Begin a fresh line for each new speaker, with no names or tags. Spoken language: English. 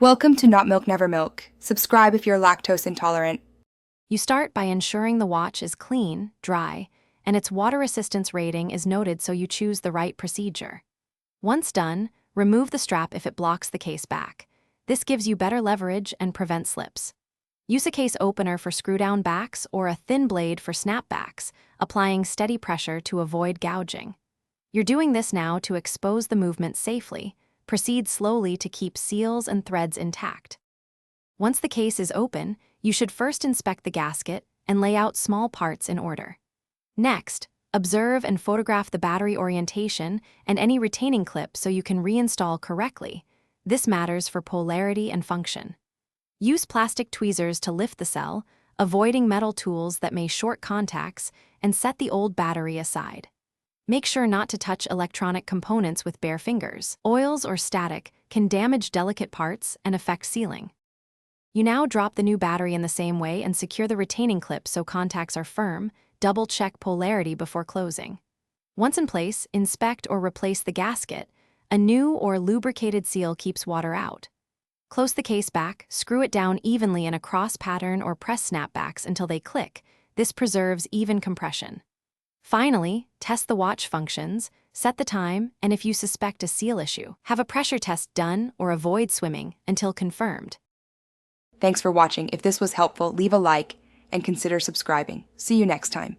Welcome to Not Milk Never Milk. Subscribe if you're lactose intolerant.
You start by ensuring the watch is clean, dry, and its water resistance rating is noted so you choose the right procedure. Once done, remove the strap if it blocks the case back. This gives you better leverage and prevents slips. Use a case opener for screw-down backs or a thin blade for snapbacks, applying steady pressure to avoid gouging. You're doing this now to expose the movement safely. Proceed slowly to keep seals and threads intact. Once the case is open, you should first inspect the gasket and lay out small parts in order. Next, observe and photograph the battery orientation and any retaining clip so you can reinstall correctly. This matters for polarity and function. Use plastic tweezers to lift the cell, avoiding metal tools that may short contacts, and set the old battery aside. Make sure not to touch electronic components with bare fingers. Oils or static can damage delicate parts and affect sealing. You now drop the new battery in the same way and secure the retaining clip so contacts are firm. Double-check polarity before closing. Once in place, inspect or replace the gasket. A new or lubricated seal keeps water out. Close the case back, screw it down evenly in a cross pattern or press snapbacks until they click. This preserves even compression. Finally, test the watch functions, set the time, and if you suspect a seal issue, have a pressure test done or avoid swimming until confirmed.
Thanks for watching. If this was helpful, leave a like and consider subscribing. See you next time.